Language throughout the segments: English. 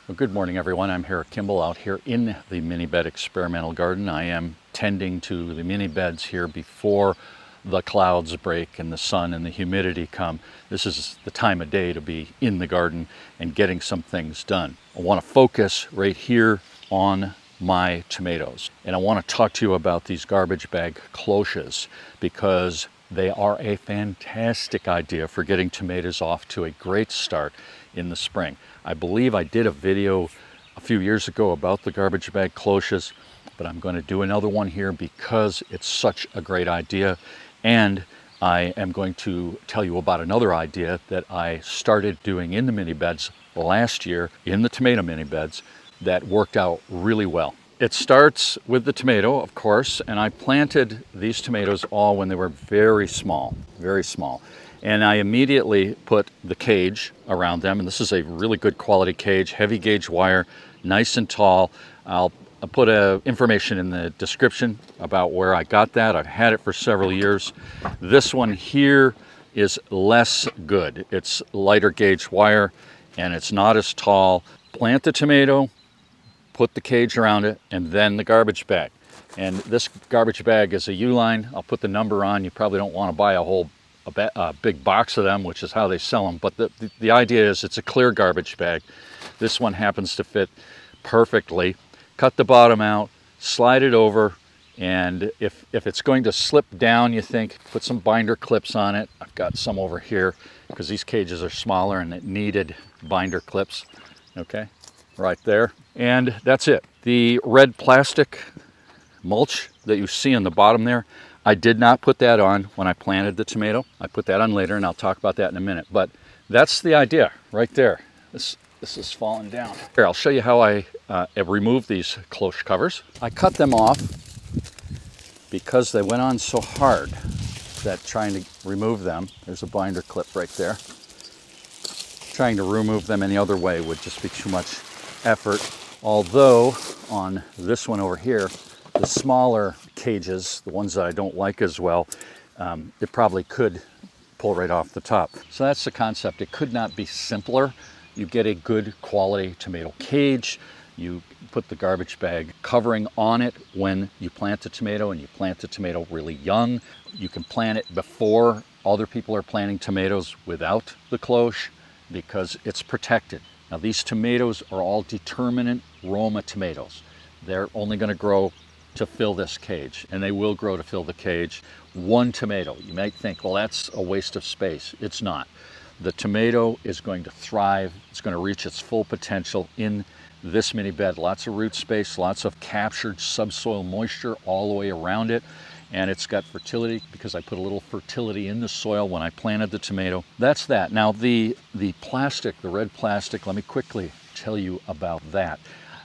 Well, good morning, everyone. I'm Harry Kimball out here in the Minibed experimental garden. I am tending to the mini beds here before the clouds break and the sun and the humidity come. This is the time of day to be in the garden and getting some things done. I want to focus right here on my tomatoes. And I want to talk to you about these garbage bag cloches because they are a fantastic idea for getting tomatoes off to a great start in the spring. I believe I did a video a few years ago about the garbage bag cloches, but I'm going to do another one here because it's such a great idea. And I am going to tell you about another idea that I started doing in the mini beds last year in the tomato mini beds that worked out really well. It starts with the tomato, of course, and I planted these tomatoes all when they were very small, very small. And I immediately put the cage around them, and this is a really good quality cage, heavy gauge wire, nice and tall. I'll put information in the description about where I got that. I've had it for several years. This one here is less good. It's lighter gauge wire, and it's not as tall. Plant the tomato, put the cage around it, and then the garbage bag. And this garbage bag is a U-line. I'll put the number on. You probably don't want to buy a big box of them, which is how they sell them. But the idea is it's a clear garbage bag. This one happens to fit perfectly. Cut the bottom out, slide it over, and if it's going to slip down, you think, put some binder clips on it. I've got some over here because these cages are smaller and it needed binder clips. Okay, right there. And that's it. The red plastic mulch that you see on the bottom there, I did not put that on when I planted the tomato. I put that on later, and I'll talk about that in a minute. But that's the idea right there. This is falling down. Here, I'll show you how I removed these cloche covers. I cut them off because they went on so hard that trying to remove them, there's a binder clip right there. Trying to remove them any other way would just be too much effort. Although on this one over here, the smaller cages, the ones that I don't like as well, it probably could pull right off the top. So that's the concept. It could not be simpler. You get a good quality tomato cage. You put the garbage bag covering on it when you plant the tomato, and you plant the tomato really young. You can plant it before other people are planting tomatoes without the cloche because it's protected. Now these tomatoes are all determinate Roma tomatoes. They're only going to grow to fill this cage, and they will grow to fill the cage. One tomato, you might think, well, that's a waste of space. It's not. The tomato is going to thrive. It's going to reach its full potential in this mini bed. Lots of root space, lots of captured subsoil moisture all the way around it. And it's got fertility because I put a little fertility in the soil when I planted the tomato. That's that. Now the plastic, the red plastic, let me quickly tell you about that.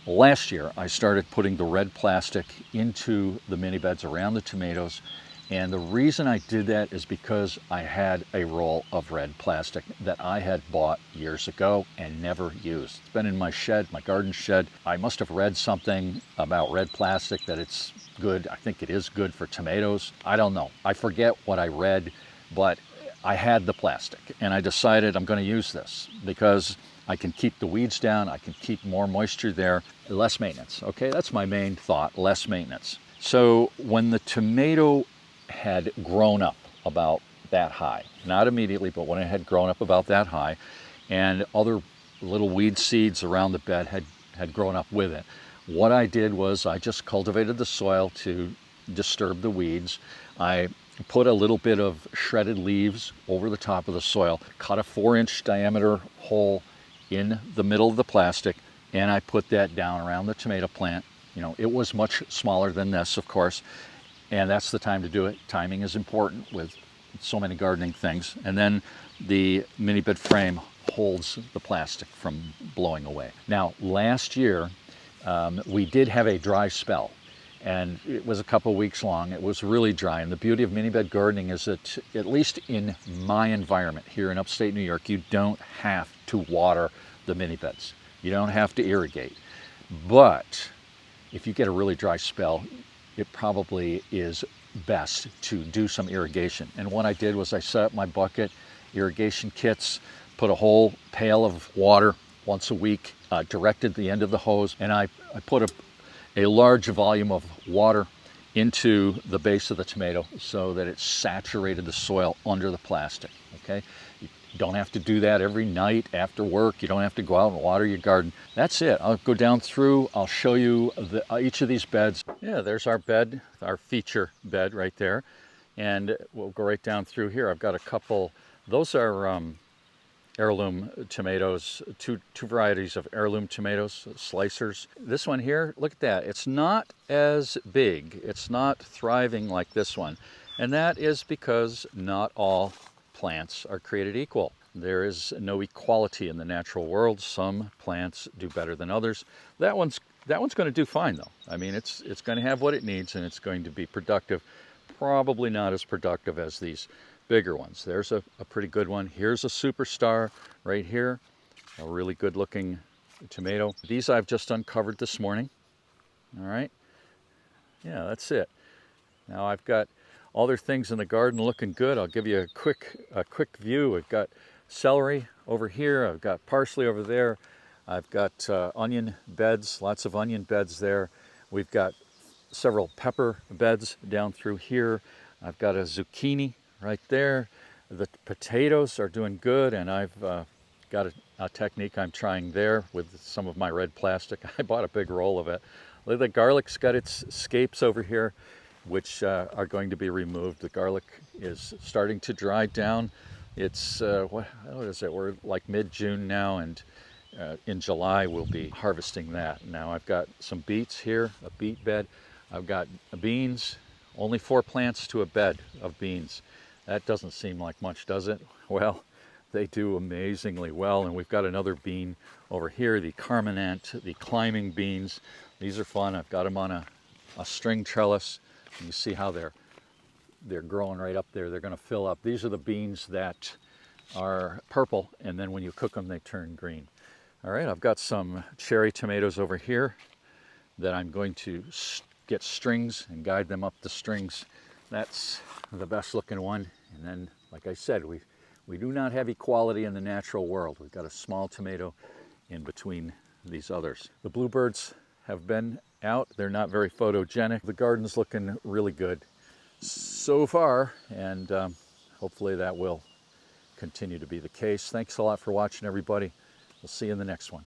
Last year, I started putting the red plastic into the mini beds around the tomatoes. And the reason I did that is because I had a roll of red plastic that I had bought years ago and never used. It's been in my shed, my garden shed. I must have read something about red plastic, that it's good. I think it is good for tomatoes. I don't know. I forget what I read, but I had the plastic and I decided I'm going to use this because I can keep the weeds down. I can keep more moisture there, less maintenance. Okay, that's my main thought, less maintenance. So when the tomato had grown up about that high, not immediately, but when it had grown up about that high, and other little weed seeds around the bed had grown up with it, what I did was I just cultivated the soil to disturb the weeds. I put a little bit of shredded leaves over the top of the soil, cut a 4-inch diameter hole in the middle of the plastic, and I put that down around the tomato plant. You know, it was much smaller than this, of course, and that's the time to do it. Timing is important with so many gardening things. And then the mini bed frame holds the plastic from blowing away. Now, last year, we did have a dry spell, and it was a couple weeks long. It was really dry, and the beauty of mini bed gardening is that, at least in my environment here in upstate New York, you don't have to water the mini beds. You don't have to irrigate. But if you get a really dry spell, it probably is best to do some irrigation. And what I did was I set up my bucket, irrigation kits, put a whole pail of water once a week, directed the end of the hose, and I put a large volume of water into the base of the tomato so that it saturated the soil under the plastic, okay? You don't have to do that every night after work. You don't have to go out and water your garden. That's it. I'll go down through, I'll show you each of these beds. Yeah, there's our bed, our feature bed right there. And we'll go right down through here. I've got a couple, those are heirloom tomatoes, two varieties of heirloom tomatoes, slicers. This one here, look at that. It's not as big. It's not thriving like this one. And that is because not all plants are created equal. There is no equality in the natural world. Some plants do better than others. That one's going to do fine though. I mean, it's going to have what it needs and it's going to be productive. Probably not as productive as these bigger ones. There's a pretty good one. Here's a superstar right here, a really good looking tomato. These I've just uncovered this morning. All right, yeah, that's it. Now I've got other things in the garden looking good. I'll give you a quick view. I've got celery over here. I've got parsley over there. I've got onion beds, lots of onion beds there. We've got several pepper beds down through here. I've got a zucchini right there. The potatoes are doing good, and I've got a technique I'm trying there with some of my red plastic. I bought a big roll of it. Look, the garlic's got its scapes over here, which are going to be removed. The garlic is starting to dry down. It's, what is it? We're like mid-June now, and in July we'll be harvesting that. Now I've got some beets here, a beet bed. I've got beans, only 4 plants to a bed of beans. That doesn't seem like much, does it? Well, they do amazingly well. And we've got another bean over here, the Carminant, the climbing beans. These are fun. I've got them on a string trellis. And you see how they're growing right up there. They're going to fill up. These are the beans that are purple, and then when you cook them, they turn green. All right, I've got some cherry tomatoes over here that I'm going to get strings and guide them up the strings. That's the best looking one. And then, like I said, we do not have equality in the natural world. We've got a small tomato in between these others. The bluebirds have been out. They're not very photogenic. The garden's looking really good so far, and hopefully that will continue to be the case. Thanks a lot for watching, everybody. We'll see you in the next one.